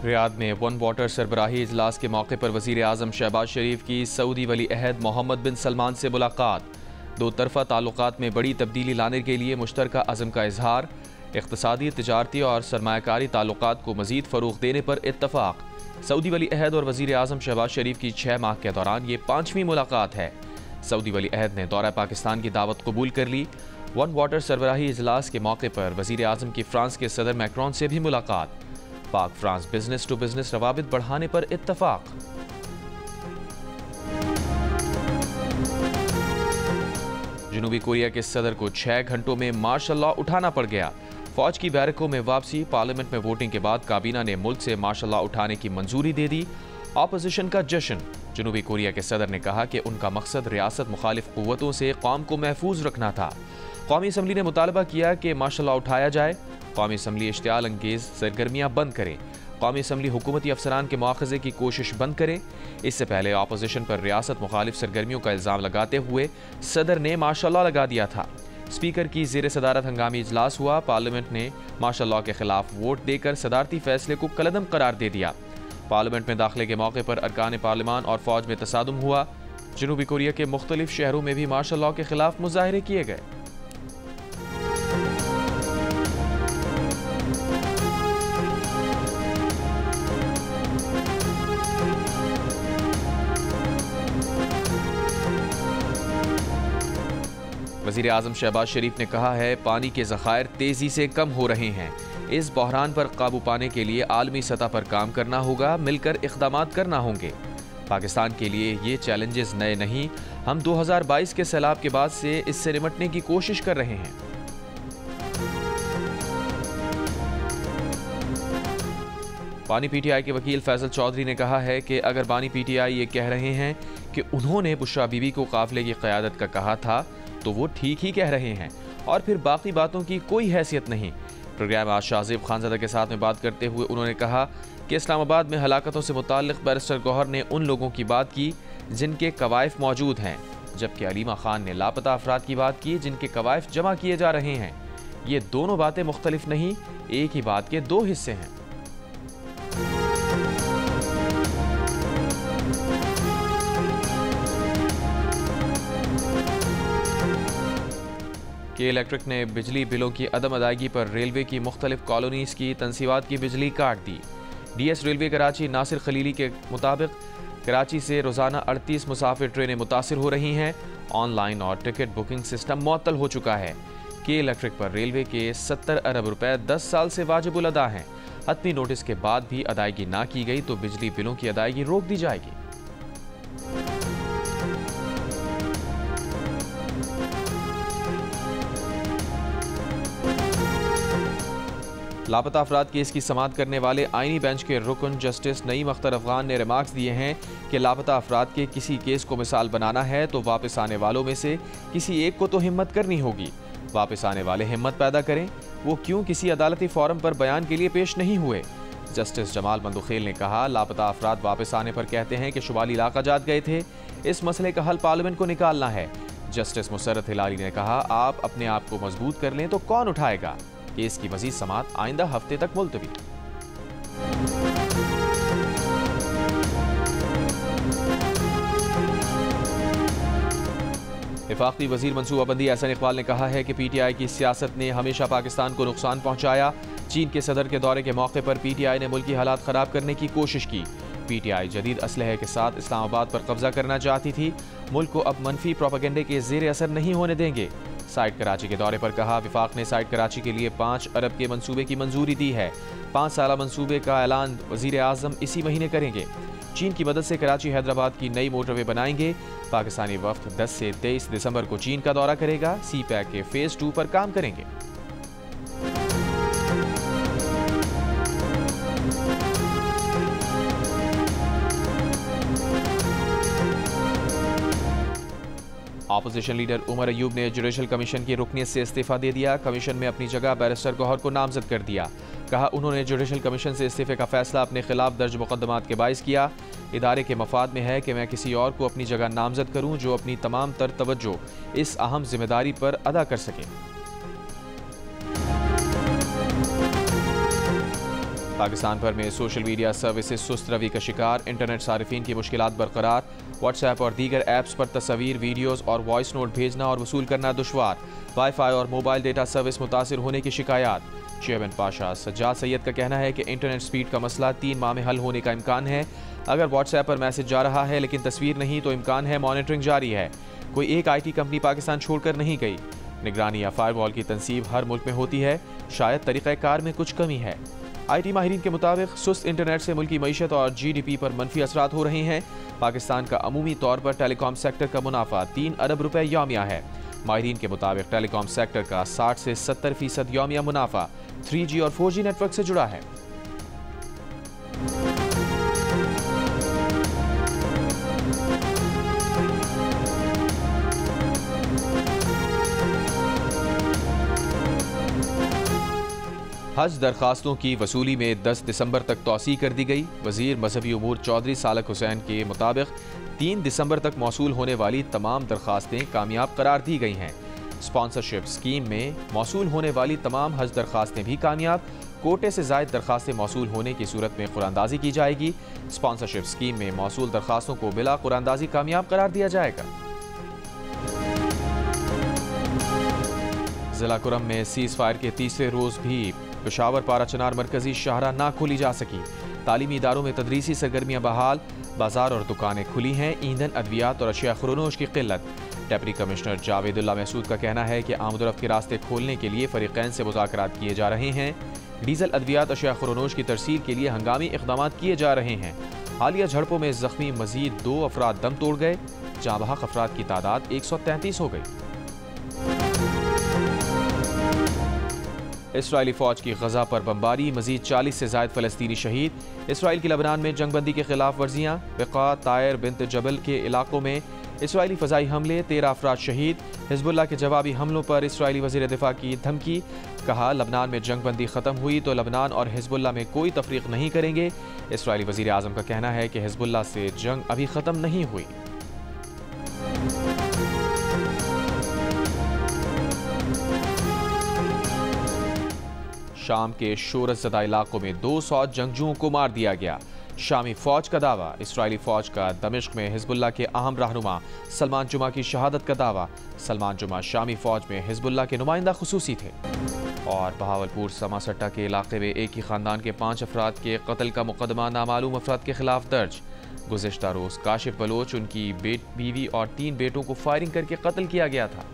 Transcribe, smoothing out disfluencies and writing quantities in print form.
Riyadh में one water सरबराही इजलास के मौके पर वज़ीर आज़म शहबाज शरीफ की सऊदी वली अहद मोहम्मद बिन सलमान से मुलाकात। दो तरफ़ा ताल्लुकात में बड़ी तब्दीली लाने के लिए मुश्तरका अज़म का इजहार। इक़्तिसादी, तिजारती और सरमायाकारी ताल्लुकात को मज़ीद फ़रोग़ देने पर इत्तफ़ाक़। सऊदी वली अहद और वज़ीर आज़म शहबाज शरीफ की 6 माह के दौरान ये 5वीं मुलाकात है। सऊदी वली अहद ने दौरा पाकिस्तान की दावत कबूल कर ली। वन वाटर सरबराही इजलास के मौके पर वज़ीर आज़म की फ्रांस के सदर मैक्रोन से भी मुलाकात। पाक फ्रांस बिजनेस टू बिजनेस रवाबित बढ़ाने पर इत्तफाक। जनूबी कोरिया के सदर को 6 घंटों में मार्शल लॉ उठाना पड़ गया। फौज की बैरकों में वापसी। पार्लियामेंट में वोटिंग के बाद काबीना ने मुल्क से मार्शल लॉ उठाने की मंजूरी दे दी। ऑपोजिशन का जश्न। जनूबी कोरिया के सदर ने कहा कि उनका मकसद रियासत मुखालिफ कुव्वतों से कौम को महफूज रखना था। कौमी असम्बली ने मुतालबा किया कि मार्शल लॉ उठाया जाए। कौमी असम्बली इश्तियाल अंगेज सरगर्मियाँ बंद करे। कौमी असम्बली हुकूमती अफसरान के मुआखज़े की कोशिश बंद करे। इससे पहले अपोजिशन पर रियासत मुखालिफ सरगर्मियों का इल्ज़ाम लगाते हुए सदर ने मार्शल लॉ लगा दिया था। स्पीकर की ज़ेर सदारत हंगामी इजलास हुआ। पार्लियामेंट ने मार्शल लॉ के खिलाफ वोट देकर सदारती फैसले को कलअदम करार दे दिया। पार्लियामेंट में दाखिले के मौके पर अरकान पार्लिमान और फौज में तसादुम हुआ। जनूबी कोरिया के मुख्तलिफ शहरों में भी मार्शल लॉ के खिलाफ मुजाहरे किए गए। वज़ीर आज़म शहबाज शरीफ ने कहा है, पानी के ज़खायर तेज़ी से कम हो रहे हैं। इस बहरान पर काबू पाने के लिए आलमी सतह पर काम करना होगा, मिलकर इक़दामात करना होंगे। पाकिस्तान के लिए ये चैलेंजेस नए नहीं। हम 2022 के सैलाब के बाद से इससे निपटने की कोशिश कर रहे हैं। बानी पीटीआई के वकील फैसल चौधरी ने कहा है कि अगर बानी पीटीआई ये कह रहे हैं कि उन्होंने बुशरा बीबी को काफिले की क़यादत का कहा था, तो वो ठीक ही कह रहे हैं और फिर बाकी बातों की कोई हैसियत नहीं। प्रोग्राम आज शाहज़ेब खानज़ादा के साथ में बात करते हुए उन्होंने कहा कि इस्लामाबाद में हलाकतों से मुताल्लिक़ बैरिस्टर गौहर ने उन लोगों की बात की जिनके कवायफ मौजूद हैं, जबकि अलीमा खान ने लापता अफराद की बात की जिनके कवायफ जमा किए जा रहे हैं। ये दोनों बातें मुख्तलिफ नहीं, एक ही बात के दो हिस्से हैं। के इलेक्ट्रिक ने बिजली बिलों की अदम अदायगी पर रेलवे की मुख्तलिफ कॉलोनीज़ की तनसीबात की बिजली काट दी। DS railway Karachi Nasir Khalili के मुताबिक कराची से रोज़ाना 38 मुसाफिर ट्रेनें मुतासिर हो रही हैं। ऑनलाइन और टिकट बुकिंग सिस्टम मुअत्तल हो चुका है। के इलेक्ट्रिक पर रेलवे के 70 अरब रुपए 10 साल से वाजिबुल अदा हैं। हतमी नोटिस के बाद भी अदायगी ना की गई तो बिजली बिलों की अदायगी रोक दी जाएगी। लापता अफराद केस की समाअत करने वाले आईनी बेंच के रुकन जस्टिस नईम अख्तर अफगान ने रिमार्क्स दिए हैं कि लापता अफराद के किसी केस को मिसाल बनाना है तो वापस आने वालों में से किसी एक को तो हिम्मत करनी होगी। वापस आने वाले हिम्मत पैदा करें। वो क्यों किसी अदालती फोरम पर बयान के लिए पेश नहीं हुए। जस्टिस जमाल मंदुखेल ने कहा, लापता अफराद वापस आने पर कहते हैं कि शुमाली इलाका जात गए थे। इस मसले का हल पार्लियामेंट को निकालना है। जस्टिस मुसर्रत हिलाली ने कहा, आप अपने आप को मजबूत कर लें तो कौन उठाएगा। केस की मजीद समाअत आइंदा हफ्ते तक मुलतवी। वफाकी वजीर मनसूबाबंदी एहसन इकबाल ने कहा है कि पीटीआई की सियासत ने हमेशा पाकिस्तान को नुकसान पहुंचाया। चीन के सदर के दौरे के मौके पर पीटीआई ने मुल्की हालात खराब करने की कोशिश की। पीटीआई जदीद असलहे के साथ इस्लामाबाद पर कब्जा करना चाहती थी। मुल्क को अब मनफी प्रोपेगेंडे के जेर असर नहीं होने देंगे। साइट कराची के दौरे पर कहा, विफाक ने साइट कराची के लिए 5 अरब के मंसूबे की मंजूरी दी है। 5 साला मंसूबे का ऐलान वजीर आज़म इसी महीने करेंगे। चीन की मदद से कराची हैदराबाद की नई मोटरवे बनाएंगे। पाकिस्तानी वफ्द 10 से 23 दिसंबर को चीन का दौरा करेगा। सी पैक के फेज 2 पर काम करेंगे। ऑपोजिशन लीडर उमर अयूब ने जुडिशल कमीशन की रुकनीत से इस्तीफा दे दिया। कमीशन में अपनी जगह बैरिस्टर गौहर को नामजद कर दिया। कहा, उन्होंने जुडिशल कमीशन से इस्तीफे का फैसला अपने खिलाफ दर्ज मुकदमात के बाइस किया। इदारे के मफाद में है कि मैं किसी और को अपनी जगह नामजद करूं जो अपनी तमाम तर तवज्जो इस अहम जिम्मेदारी पर अदा कर सके। पाकिस्तान भर में सोशल मीडिया सर्विसेज सुस्त रवि का शिकार, इंटरनेट सारिफिन की मुश्किलात बरकरार। व्हाट्सएप और दीगर ऐप्स पर तस्वीर, वीडियोज़ और वॉइस नोट भेजना और वसूल करना दुश्वार। वाईफाई और मोबाइल डेटा सर्विस मुतासिर होने की शिकायत। चेयरमैन पाशा सज्जाद सैयद का कहना है कि इंटरनेट स्पीड का मसला 3 माह में हल होने का इम्कान है। अगर व्हाट्सएप पर मैसेज जा रहा है लेकिन तस्वीर नहीं तो इम्कान है मॉनिटरिंग जारी है। कोई एक IT कंपनी पाकिस्तान छोड़कर नहीं गई। निगरानी या फायरवॉल की तनसीब हर मुल्क में होती है, शायद तरीक़ाकार में कुछ कमी है। IT माहिरीन के मुताबिक सुस्त इंटरनेट से मुल्की मईशत और GDP पर मनफी असरात हो रहे हैं। पाकिस्तान का अमूमी तौर पर टेलीकॉम सेक्टर का मुनाफा 3 अरब रुपए यौमिया है। माहिरीन के मुताबिक टेलीकॉम सेक्टर का 60 से 70% यौमिया मुनाफा 3G और 4G नेटवर्क से जुड़ा है। हज दरखास्तों की वसूली में 10 दिसंबर तक तौसी कर दी गई। वजीर मजहबी उमूर चौधरी सालक हुसैन के मुताबिक 3 दिसंबर तक मौसूल होने वाली तमाम दरखास्तें कामयाब करार दी गई हैं। स्पॉन्सरशिप स्कीम में मौसूल होने वाली तमाम हज दरखास्तें भी कामयाब। कोटे से ज़ायद दरखास्तें मौसूल होने की सूरत में कुरानदाजी की जाएगी। स्पॉन्सरशिप स्कीम में मौसूल दरखास्तों को बिला कुरानदाजी कामयाब करार दिया जाएगा। जिला कुरम में सीज फायर के तीसरे रोज भी पेशावर पारा चनार मरकजी शाहरा ना खोली जा सकी। तालीमी इदारों में तदरीसी सरगर्मियाँ बहाल, बाजार और दुकानें खुली हैं। ईंधन, अद्वियात और अशिया खुरोनोश की किल्लत। डेप्टी कमिश्नर जावेदुल्ला महसूद का कहना है कि आमदोरफ्त के रास्ते खोलने के लिए फरीकैन से मुज़ाकरात किए जा रहे हैं। डीजल, अद्वियात, अशिया खुरोनोश की तरसील के लिए हंगामी इक़दाम किए जा रहे हैं। हालिया झड़पों में जख्मी मजीद 2 अफराद दम तोड़ गए। जाँ बहक अफराद की तादाद 133 हो गई। इसराइली फ़ौज की गजा पर बमबारी, मजीद 40 से ज़ायद फ़लस्तीनी शहीद। इसराइल की लबनान में जंगबंदी के खिलाफ वर्जियाँ। बिक़ा, तायर, बिन्त जबल के इलाकों में इसराइली फ़ज़ाई हमले, 13 अफराद शहीद। हिज़्बुल्लाह के जवाबी हमलों पर इसराइली वज़ीर दिफ़ा की धमकी। कहा, लबनान में जंगबंदी ख़त्म हुई तो लबनान और हिज़्बुल्लाह में कोई तफरीक नहीं करेंगे। इसराइली वज़ीर आज़म का कहना है कि हिज़्बुल्लाह से जंग अभी ख़त्म नहीं हुई। शाम के शोरतज़दा इलाकों में 200 जंगजुओं को मार दिया गया। शामी फ़ौज का दावा। इसराइली फ़ौज का दमिश्क में हिज़्बुल्लाह के अहम रहनुमा सलमान जुमा की शहादत का दावा। सलमान जुमा शामी फ़ौज में हिज़्बुल्लाह के नुमाइंदा खुसूसी थे। और बहावलपुर समासट्टा के इलाके में एक ही ख़ानदान के 5 अफराद के कत्ल का मुकदमा नामालूम अफराद के खिलाफ दर्ज। गुज़िश्ता रोज़ काशिफ बलोच, उनकी बीवी और 3 बेटों को फायरिंग करके कत्ल किया गया था।